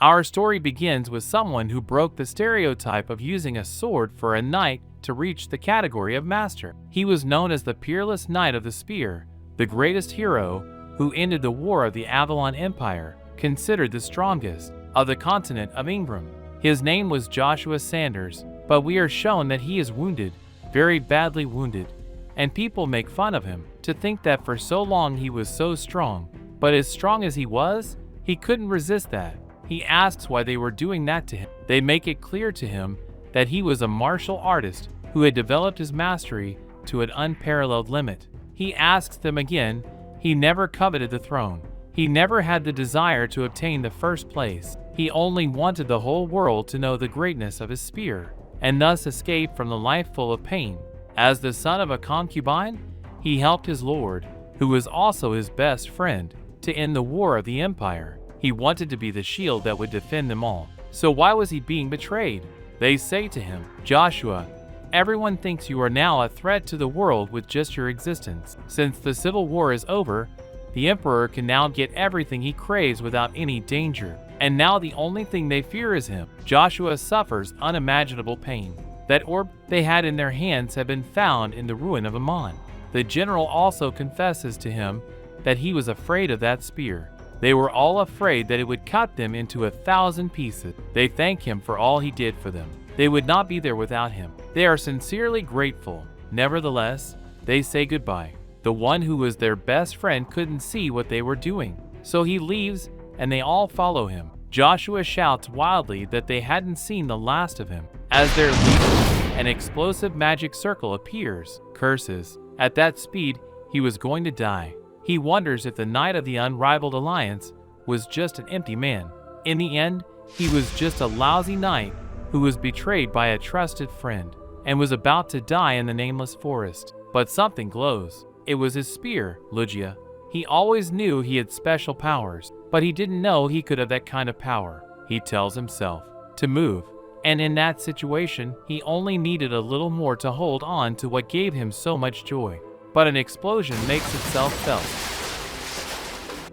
Our story begins with someone who broke the stereotype of using a sword for a knight to reach the category of master. He was known as the peerless Knight of the Spear, the greatest hero who ended the war of the Avalon Empire, considered the strongest of the continent of Ingram. His name was Joshua Sanders, but we are shown that he is wounded, very badly wounded, and people make fun of him to think that for so long he was so strong. But as strong as he was, he couldn't resist that. He asks why they were doing that to him. They make it clear to him that he was a martial artist who had developed his mastery to an unparalleled limit. He asks them again. He never coveted the throne. He never had the desire to obtain the first place. He only wanted the whole world to know the greatness of his spear, and thus escape from the life full of pain. As the son of a concubine, he helped his lord, who was also his best friend, to end the war of the empire. He wanted to be the shield that would defend them all. So why was he being betrayed? They say to him, Joshua, everyone thinks you are now a threat to the world with just your existence. Since the civil war is over, the emperor can now get everything he craves without any danger. And now the only thing they fear is him. Joshua suffers unimaginable pain. That orb they had in their hands had been found in the ruin of Ammon. The general also confesses to him that he was afraid of that spear. They were all afraid that it would cut them into 1,000 pieces. They thank him for all he did for them. They would not be there without him. They are sincerely grateful. Nevertheless, they say goodbye. The one who was their best friend couldn't see what they were doing, so he leaves and they all follow him. Joshua shouts wildly that they hadn't seen the last of him. As they're leaving, an explosive magic circle appears. Curses. At that speed, he was going to die. He wonders if the Knight of the Unrivaled Alliance was just an empty man. In the end, he was just a lousy knight who was betrayed by a trusted friend and was about to die in the nameless forest. But something glows. It was his spear, Lugia. He always knew he had special powers, but he didn't know he could have that kind of power. He tells himself to move, and in that situation, he only needed a little more to hold on to what gave him so much joy. But an explosion makes itself felt.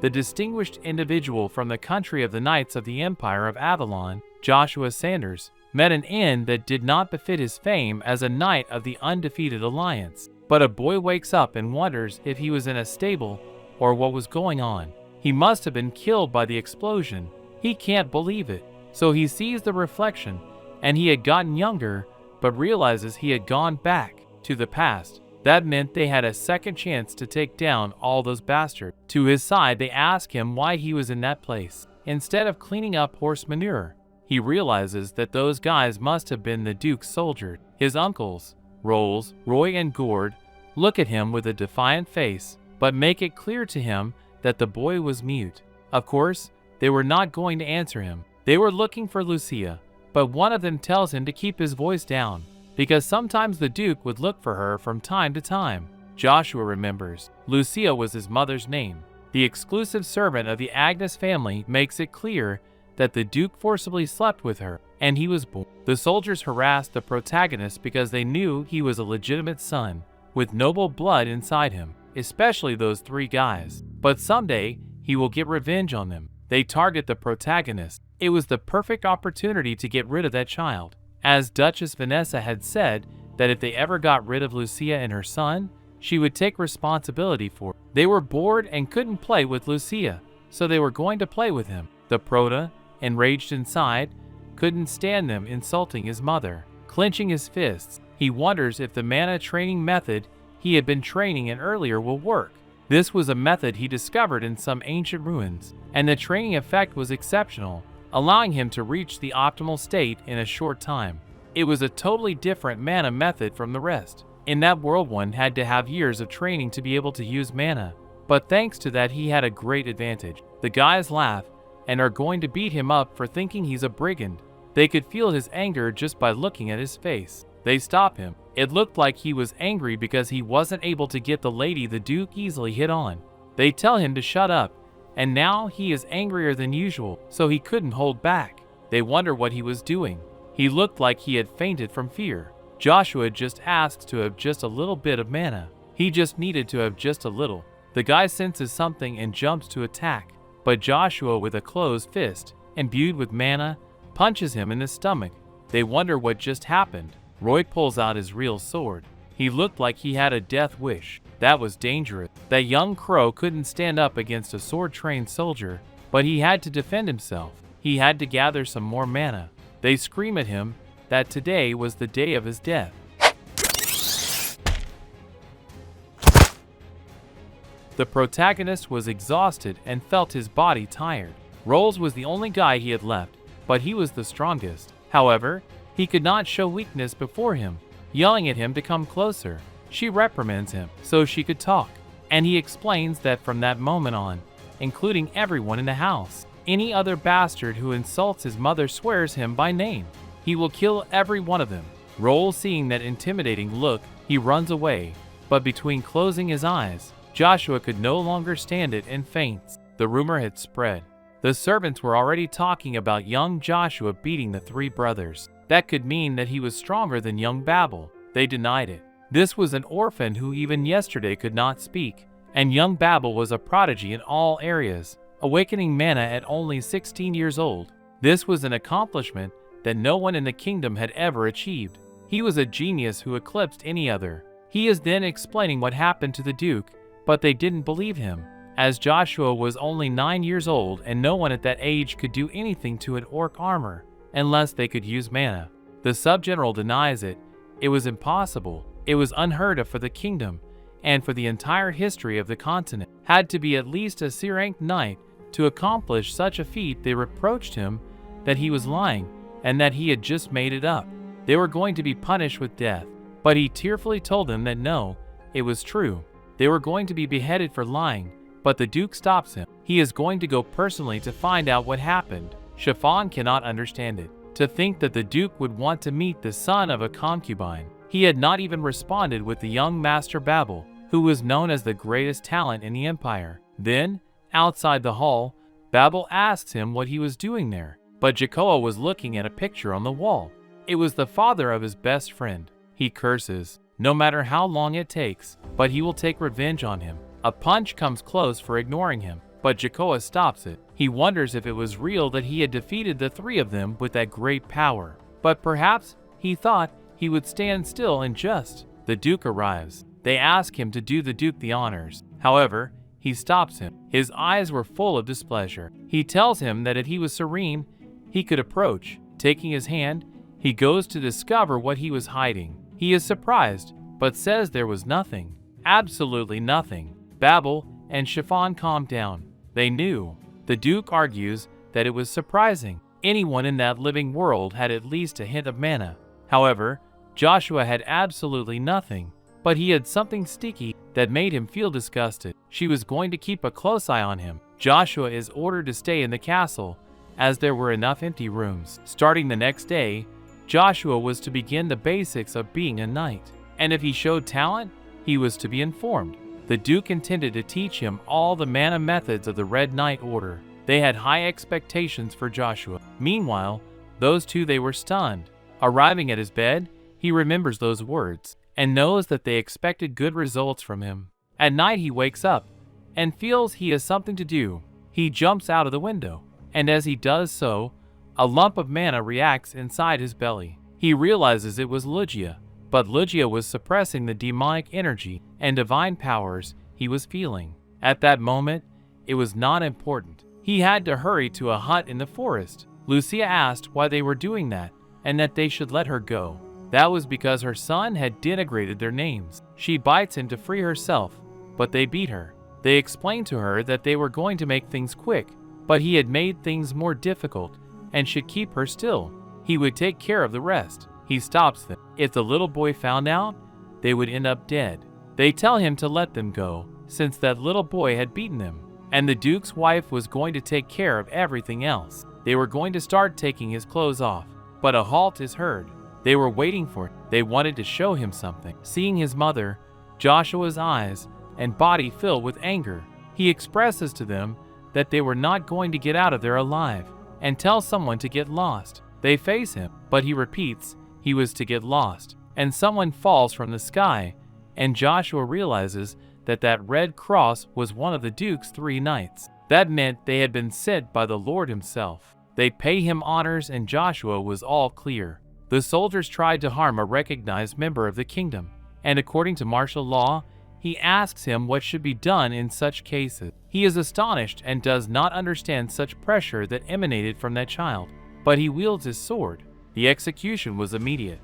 The distinguished individual from the country of the Knights of the Empire of Avalon, Joshua Sanders, met an end that did not befit his fame as a knight of the undefeated alliance. But a boy wakes up and wonders if he was in a stable or what was going on. He must have been killed by the explosion. He can't believe it. So he sees the reflection, and he had gotten younger, but realizes he had gone back to the past. That meant they had a second chance to take down all those bastards. To his side, they ask him why he was in that place. Instead of cleaning up horse manure, he realizes that those guys must have been the Duke's soldiers. His uncles, Rolls, Roy, and Gord, look at him with a defiant face, but make it clear to him that the boy was mute. Of course, they were not going to answer him. They were looking for Lucia, but one of them tells him to keep his voice down, because sometimes the Duke would look for her from time to time. Joshua remembers. Lucia was his mother's name. The exclusive servant of the Agnes family makes it clear that the Duke forcibly slept with her, and he was born. The soldiers harassed the protagonist because they knew he was a legitimate son, with noble blood inside him, especially those three guys. But someday, he will get revenge on them. They target the protagonist. It was the perfect opportunity to get rid of that child. As Duchess Vanessa had said that if they ever got rid of Lucia and her son, she would take responsibility for it. They were bored and couldn't play with Lucia, so they were going to play with him. The Prota, enraged inside, couldn't stand them insulting his mother. Clenching his fists, he wonders if the mana training method he had been training in earlier will work. This was a method he discovered in some ancient ruins, and the training effect was exceptional, allowing him to reach the optimal state in a short time. It was a totally different mana method from the rest. In that world, one had to have years of training to be able to use mana, but thanks to that he had a great advantage. The guys laugh and are going to beat him up for thinking he's a brigand. They could feel his anger just by looking at his face. They stop him. It looked like he was angry because he wasn't able to get the lady the Duke easily hit on. They tell him to shut up, and now he is angrier than usual, so he couldn't hold back. They wonder what he was doing. He looked like he had fainted from fear. Joshua just asks to have just a little bit of mana. He just needed to have just a little. The guy senses something and jumps to attack, but Joshua, with a closed fist, imbued with mana, punches him in the stomach. They wonder what just happened. Roy pulls out his real sword. He looked like he had a death wish. That was dangerous. That young crow couldn't stand up against a sword-trained soldier, but he had to defend himself. He had to gather some more mana. They scream at him that today was the day of his death. The protagonist was exhausted and felt his body tired. Rolls was the only guy he had left, but he was the strongest. However, he could not show weakness before him, yelling at him to come closer. She reprimands him so she could talk, and he explains that from that moment on, including everyone in the house, any other bastard who insults his mother swears him by name. He will kill every one of them. Roll, seeing that intimidating look, he runs away, but between closing his eyes, Joshua could no longer stand it and faints. The rumor had spread. The servants were already talking about young Joshua beating the three brothers. That could mean that he was stronger than young Babel. They denied it. This was an orphan who even yesterday could not speak, and young Babel was a prodigy in all areas, awakening mana at only 16 years old. This was an accomplishment that no one in the kingdom had ever achieved. He was a genius who eclipsed any other. He is then explaining what happened to the Duke, but they didn't believe him, as Joshua was only 9 years old and no one at that age could do anything to an orc armor unless they could use mana. The subgeneral denies it. It was impossible. It was unheard of for the kingdom, and for the entire history of the continent. Had to be at least a C-ranked knight to accomplish such a feat. They reproached him that he was lying and that he had just made it up. They were going to be punished with death, but he tearfully told them that no, it was true. They were going to be beheaded for lying, but the Duke stops him. He is going to go personally to find out what happened. Chiffon cannot understand it. To think that the Duke would want to meet the son of a concubine. He had not even responded with the young Master Babel, who was known as the greatest talent in the Empire. Then, outside the hall, Babel asks him what he was doing there, but Jacoa was looking at a picture on the wall. It was the father of his best friend. He curses, no matter how long it takes, but he will take revenge on him. A punch comes close for ignoring him, but Jacoa stops it. He wonders if it was real that he had defeated the three of them with that great power, but perhaps he thought he would stand still and just. The Duke arrives. They ask him to do the Duke the honors. However, he stops him. His eyes were full of displeasure. He tells him that if he was serene, he could approach. Taking his hand, he goes to discover what he was hiding. He is surprised, but says there was nothing. Absolutely nothing. Babel and Chiffon calmed down. They knew. The Duke argues that it was surprising. Anyone in that living world had at least a hint of mana. However, Joshua had absolutely nothing, but he had something sticky that made him feel disgusted. She was going to keep a close eye on him. Joshua is ordered to stay in the castle, as there were enough empty rooms. Starting the next day, Joshua was to begin the basics of being a knight, and if he showed talent, he was to be informed. The Duke intended to teach him all the mana methods of the Red Knight Order. They had high expectations for Joshua. Meanwhile, those two, they were stunned. Arriving at his bed, he remembers those words and knows that they expected good results from him. At night he wakes up and feels he has something to do. He jumps out of the window, and as he does so, a lump of mana reacts inside his belly. He realizes it was Lugia, but Lugia was suppressing the demonic energy and divine powers he was feeling. At that moment, it was not important. He had to hurry to a hut in the forest. Lucia asked why they were doing that, and that they should let her go. That was because her son had denigrated their names. She bites him to free herself, but they beat her. They explained to her that they were going to make things quick, but he had made things more difficult and should keep her still. He would take care of the rest. He stops them. If the little boy found out, they would end up dead. They tell him to let them go, since that little boy had beaten them, and the Duke's wife was going to take care of everything else. They were going to start taking his clothes off, but a halt is heard. They were waiting for it. They wanted to show him something. Seeing his mother, Joshua's eyes and body fill with anger, he expresses to them that they were not going to get out of there alive and tell someone to get lost. They face him, but he repeats he was to get lost, and someone falls from the sky, and Joshua realizes that that red cross was one of the Duke's 3 knights. That meant they had been sent by the Lord himself. They pay him honors, and Joshua was all clear. The soldiers tried to harm a recognized member of the kingdom, and according to martial law, he asks him what should be done in such cases. He is astonished and does not understand such pressure that emanated from that child, but he wields his sword. The execution was immediate.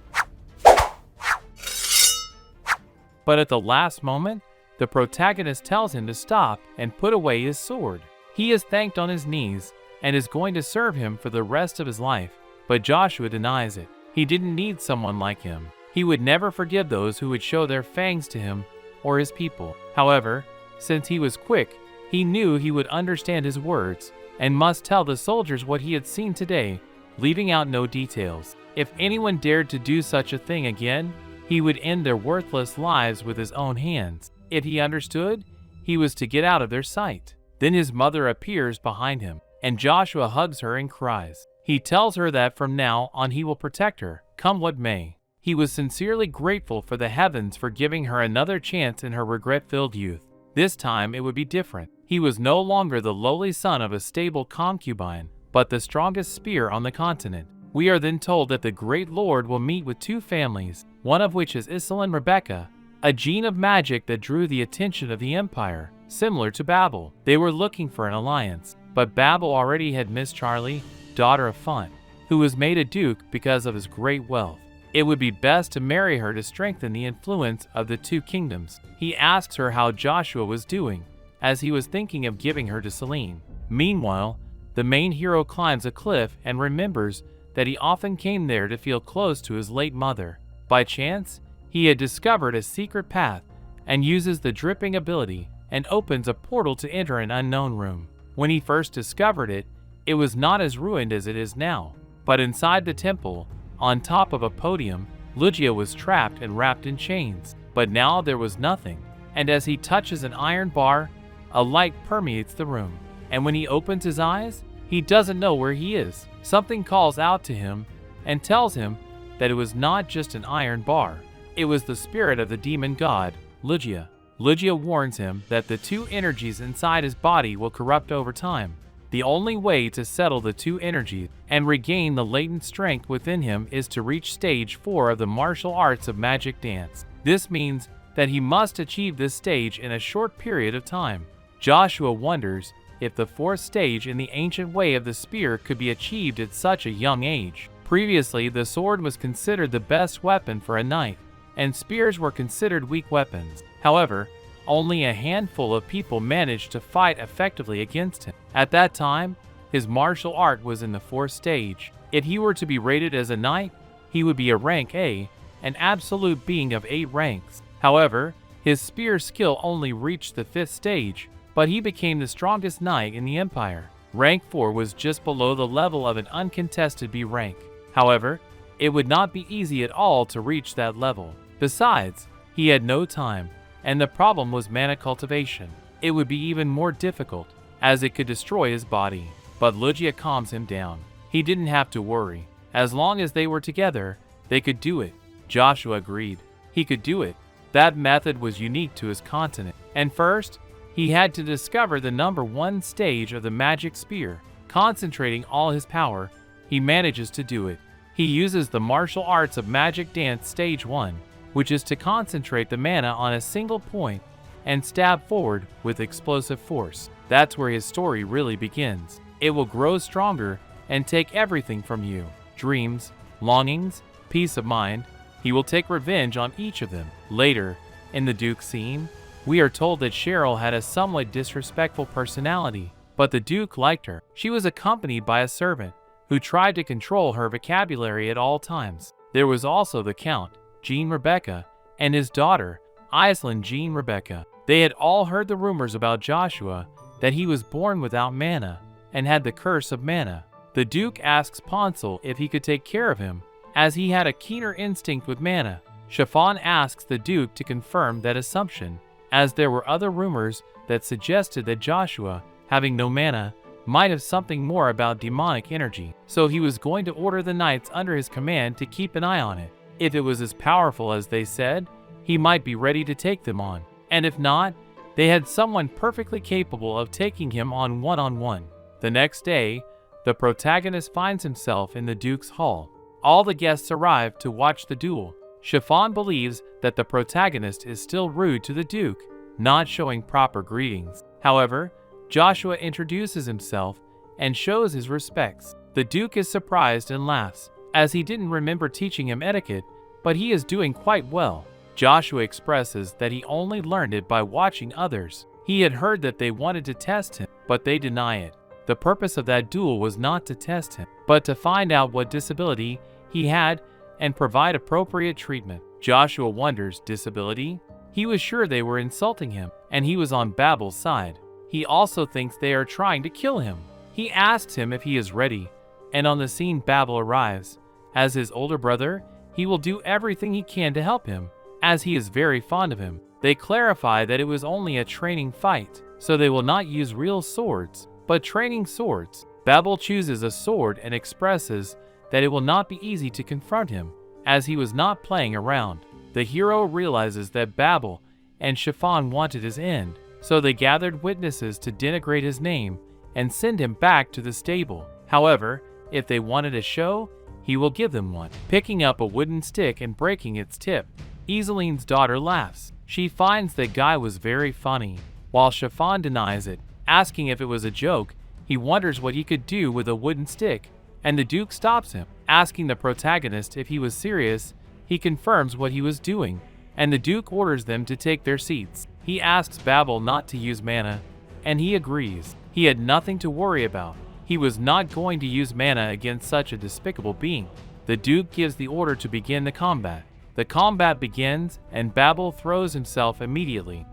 But at the last moment, the protagonist tells him to stop and put away his sword. He is thanked on his knees and is going to serve him for the rest of his life, but Joshua denies it. He didn't need someone like him. He would never forgive those who would show their fangs to him or his people. However, since he was quick, he knew he would understand his words and must tell the soldiers what he had seen today, leaving out no details. If anyone dared to do such a thing again, he would end their worthless lives with his own hands. If he understood, he was to get out of their sight. Then his mother appears behind him, and Joshua hugs her and cries. He tells her that from now on he will protect her, come what may. He was sincerely grateful for the heavens for giving her another chance in her regret-filled youth. This time it would be different. He was no longer the lowly son of a stable concubine, but the strongest spear on the continent. We are then told that the great lord will meet with two families, one of which is Isla and Rebecca, a gene of magic that drew the attention of the empire, similar to Babel. They were looking for an alliance, but Babel already had Miss Charlie, daughter of Font, who was made a duke because of his great wealth. It would be best to marry her to strengthen the influence of the two kingdoms. He asks her how Joshua was doing, as he was thinking of giving her to Celine. Meanwhile, the main hero climbs a cliff and remembers that he often came there to feel close to his late mother. By chance, he had discovered a secret path and uses the dripping ability and opens a portal to enter an unknown room. When he first discovered it, it was not as ruined as it is now. But inside the temple, on top of a podium, Lugia was trapped and wrapped in chains. But now there was nothing, and as he touches an iron bar, a light permeates the room. And when he opens his eyes, he doesn't know where he is. Something calls out to him and tells him that it was not just an iron bar. It was the spirit of the demon god, Lugia. Lugia warns him that the two energies inside his body will corrupt over time. The only way to settle the two energies and regain the latent strength within him is to reach stage 4 of the martial arts of magic dance. This means that he must achieve this stage in a short period of time. Joshua wonders if the 4th stage in the ancient way of the spear could be achieved at such a young age. Previously, the sword was considered the best weapon for a knight, and spears were considered weak weapons. However, only a handful of people managed to fight effectively against him. At that time, his martial art was in the 4th stage. If he were to be rated as a knight, he would be a rank A, an absolute being of 8 ranks. However, his spear skill only reached the 5th stage, but he became the strongest knight in the empire. Rank 4 was just below the level of an uncontested B rank. However, it would not be easy at all to reach that level. Besides, he had no time, and the problem was mana cultivation. It would be even more difficult, as it could destroy his body. But Lugia calms him down. He didn't have to worry. As long as they were together, they could do it. Joshua agreed. He could do it. That method was unique to his continent. And first, he had to discover the number 1 stage of the magic spear. Concentrating all his power, he manages to do it. He uses the martial arts of magic dance stage 1, which is to concentrate the mana on a single point and stab forward with explosive force. That's where his story really begins. It will grow stronger and take everything from you. Dreams, longings, peace of mind. He will take revenge on each of them. Later, in the Duke scene, we are told that Cheryl had a somewhat disrespectful personality, but the Duke liked her. She was accompanied by a servant who tried to control her vocabulary at all times. There was also the Count, Jean Rebecca, and his daughter, Iceland Jean Rebecca. They had all heard the rumors about Joshua, that he was born without mana and had the curse of mana. The Duke asks Ponsel if he could take care of him, as he had a keener instinct with mana. Chiffon asks the Duke to confirm that assumption, as there were other rumors that suggested that Joshua, having no mana, might have something more about demonic energy, so he was going to order the knights under his command to keep an eye on it. If it was as powerful as they said, he might be ready to take them on, and if not, they had someone perfectly capable of taking him on one-on-one. The next day, the protagonist finds himself in the Duke's hall. All the guests arrive to watch the duel. Chiffon believes that the protagonist is still rude to the Duke, not showing proper greetings. However, Joshua introduces himself and shows his respects. The Duke is surprised and laughs, as he didn't remember teaching him etiquette, but he is doing quite well. Joshua expresses that he only learned it by watching others. He had heard that they wanted to test him, but they deny it. The purpose of that duel was not to test him, but to find out what disability he had and provide appropriate treatment. Joshua wonders, disability? He was sure they were insulting him, and he was on Babel's side. He also thinks they are trying to kill him. He asks him if he is ready, and on the scene Babel arrives. As his older brother, he will do everything he can to help him, as he is very fond of him. They clarify that it was only a training fight, so they will not use real swords, but training swords. Babel chooses a sword and expresses that it will not be easy to confront him, as he was not playing around. The hero realizes that Babel and Chiffon wanted his end, so they gathered witnesses to denigrate his name and send him back to the stable. However, if they wanted a show, he will give them one. Picking up a wooden stick and breaking its tip, Iseline's daughter laughs. She finds that Guy was very funny, while Chiffon denies it. Asking if it was a joke, he wonders what he could do with a wooden stick, and the Duke stops him. Asking the protagonist if he was serious, he confirms what he was doing, and the Duke orders them to take their seats. He asks Babel not to use mana, and he agrees. He had nothing to worry about. He was not going to use mana against such a despicable being. The Duke gives the order to begin the combat. The combat begins, and Babel throws himself immediately.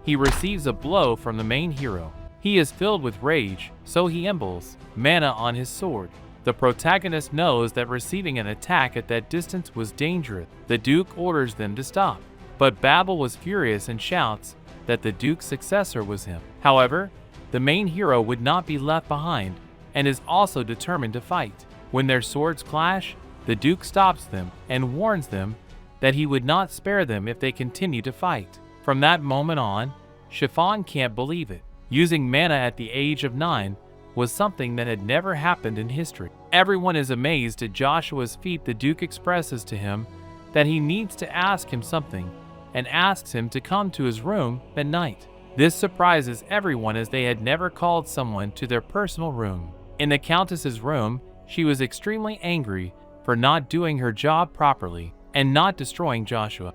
He receives a blow from the main hero. He is filled with rage, so he embles mana on his sword. The protagonist knows that receiving an attack at that distance was dangerous. The Duke orders them to stop, but Babel was furious and shouts that the Duke's successor was him. However, the main hero would not be left behind and is also determined to fight. When their swords clash, the Duke stops them and warns them that he would not spare them if they continue to fight. From that moment on, Chiffon can't believe it. Using mana at the age of 9 was something that had never happened in history. Everyone is amazed at Joshua's feat. The Duke expresses to him that he needs to ask him something and asks him to come to his room at night. This surprises everyone, as they had never called someone to their personal room. In the Countess's room, she was extremely angry for not doing her job properly and not destroying Joshua.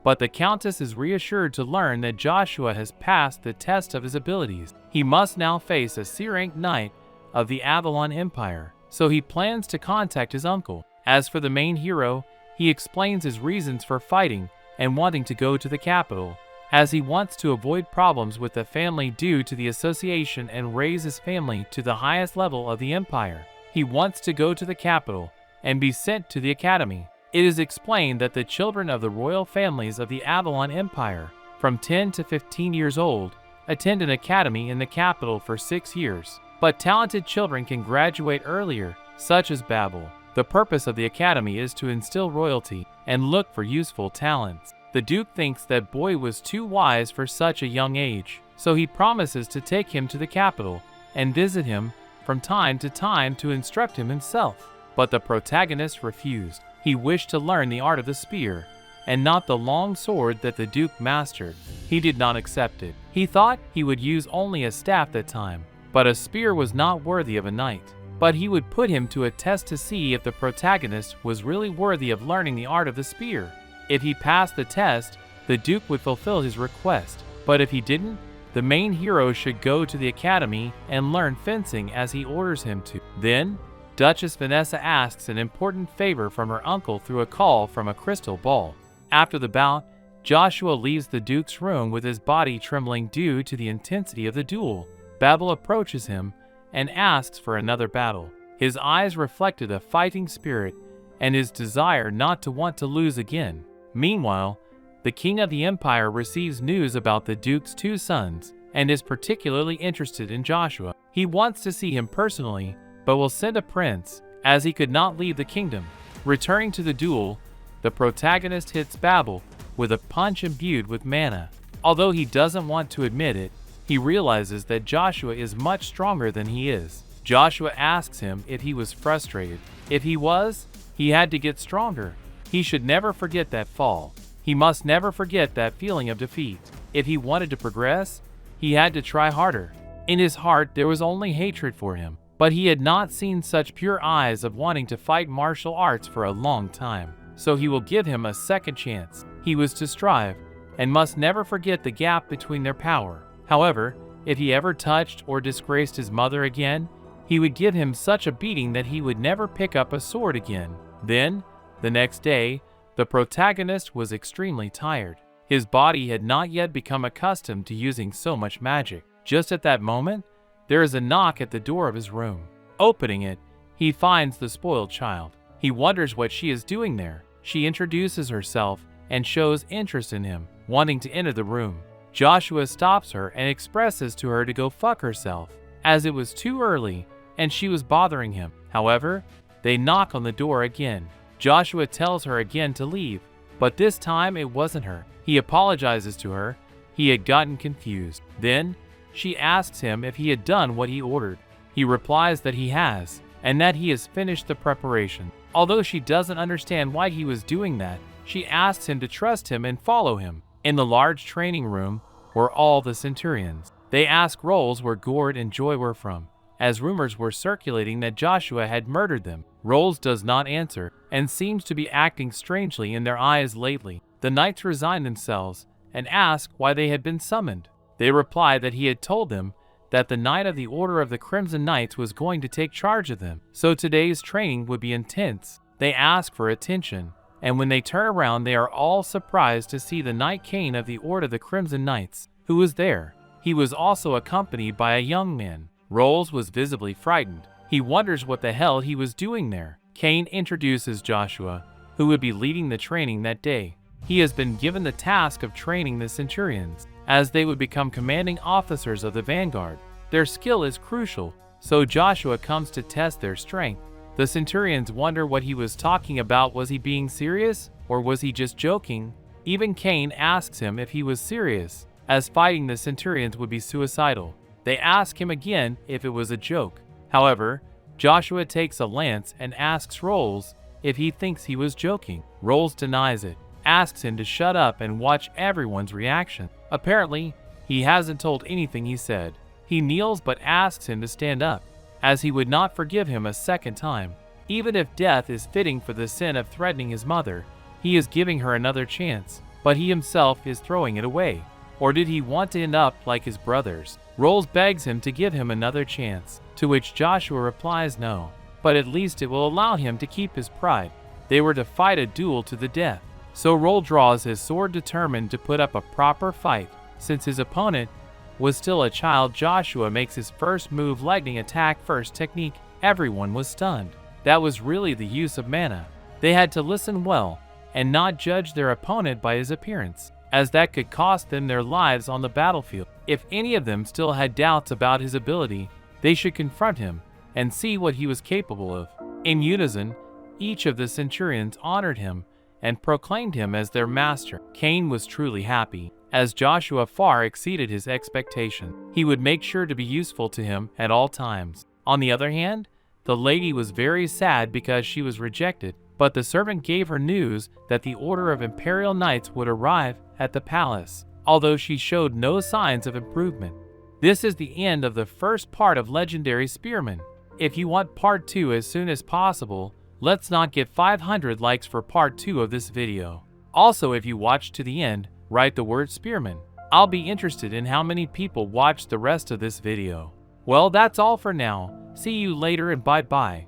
But the Countess is reassured to learn that Joshua has passed the test of his abilities. He must now face a C-rank knight of the Avalon Empire, so he plans to contact his uncle. As for the main hero, he explains his reasons for fighting and wanting to go to the capital, as he wants to avoid problems with the family due to the association and raise his family to the highest level of the empire. He wants to go to the capital and be sent to the academy. It is explained that the children of the royal families of the Avalon Empire, from 10 to 15 years old, attend an academy in the capital for 6 years. But talented children can graduate earlier, such as Babel. The purpose of the academy is to instill royalty and look for useful talents. The Duke thinks that Boy was too wise for such a young age, so he promises to take him to the capital and visit him from time to time to instruct him himself. But the protagonist refused. He wished to learn the art of the spear, and not the long sword that the Duke mastered. He did not accept it. He thought he would use only a staff that time, but a spear was not worthy of a knight. But he would put him to a test to see if the protagonist was really worthy of learning the art of the spear. If he passed the test, the Duke would fulfill his request, but if he didn't, the main hero should go to the academy and learn fencing as he orders him to. Then, Duchess Vanessa asks an important favor from her uncle through a call from a crystal ball. After the bout, Joshua leaves the Duke's room with his body trembling due to the intensity of the duel. Babel approaches him and asks for another battle. His eyes reflected a fighting spirit and his desire not to want to lose again. Meanwhile, the king of the empire receives news about the Duke's 2 sons and is particularly interested in Joshua. He wants to see him personally, but will send a prince, as he could not leave the kingdom. Returning to the duel, the protagonist hits Babel with a punch imbued with mana. Although he doesn't want to admit it, he realizes that Joshua is much stronger than he is. Joshua asks him if he was frustrated. If he was, he had to get stronger. He should never forget that fall. He must never forget that feeling of defeat. If he wanted to progress, he had to try harder. In his heart, there was only hatred for him, but he had not seen such pure eyes of wanting to fight martial arts for a long time. So he will give him a second chance. He was to strive, and must never forget the gap between their power. However, if he ever touched or disgraced his mother again, he would give him such a beating that he would never pick up a sword again. Then, the next day, the protagonist was extremely tired. His body had not yet become accustomed to using so much magic. Just at that moment, there is a knock at the door of his room. Opening it, he finds the spoiled child. He wonders what she is doing there. She introduces herself and shows interest in him, wanting to enter the room. Joshua stops her and expresses to her to go fuck herself, as it was too early and she was bothering him. However, they knock on the door again. Joshua tells her again to leave, but this time it wasn't her. He apologizes to her. He had gotten confused. Then, she asks him if he had done what he ordered. He replies that he has, and that he has finished the preparation. Although she doesn't understand why he was doing that, she asks him to trust him and follow him. In the large training room were all the centurions. They ask Rolls where Gord and Joy were from, as rumors were circulating that Joshua had murdered them. Rolls does not answer, and seems to be acting strangely in their eyes lately. The knights resign themselves and ask why they had been summoned. They reply that he had told them that the Knight of the Order of the Crimson Knights was going to take charge of them, so today's training would be intense. They ask for attention, and when they turn around they are all surprised to see the Knight Cain of the Order of the Crimson Knights, who was there. He was also accompanied by a young man. Rolls was visibly frightened. He wonders what the hell he was doing there. Cain introduces Joshua, who would be leading the training that day. He has been given the task of training the centurions, as they would become commanding officers of the vanguard. Their skill is crucial, so Joshua comes to test their strength. The centurions wonder what he was talking about. Was he being serious, or was he just joking? Even Cain asks him if he was serious, as fighting the centurions would be suicidal. They ask him again if it was a joke. However, Joshua takes a lance and asks Rolls if he thinks he was joking. Rolls denies it, asks him to shut up and watch everyone's reaction. Apparently, he hasn't told anything he said. He kneels but asks him to stand up, as he would not forgive him a second time. Even if death is fitting for the sin of threatening his mother, he is giving her another chance, but he himself is throwing it away. Or did he want to end up like his brothers? Rolls begs him to give him another chance, to which Joshua replies no, but at least it will allow him to keep his pride. They were to fight a duel to the death, so Roll draws his sword determined to put up a proper fight. Since his opponent was still a child, Joshua makes his first move, lightning attack first technique. Everyone was stunned. That was really the use of mana. They had to listen well and not judge their opponent by his appearance, as that could cost them their lives on the battlefield. If any of them still had doubts about his ability, they should confront him and see what he was capable of. In unison, each of the centurions honored him and proclaimed him as their master. Cain was truly happy, as Joshua far exceeded his expectation. He would make sure to be useful to him at all times. On the other hand, the lady was very sad because she was rejected, but the servant gave her news that the Order of Imperial Knights would arrive at the palace, although she showed no signs of improvement. This is the end of the first part of Legendary Spearman. If you want part 2 as soon as possible, let's not get 500 likes for part 2 of this video. Also, if you watch to the end, write the word Spearman. I'll be interested in how many people watch the rest of this video. Well, that's all for now. See you later and bye-bye.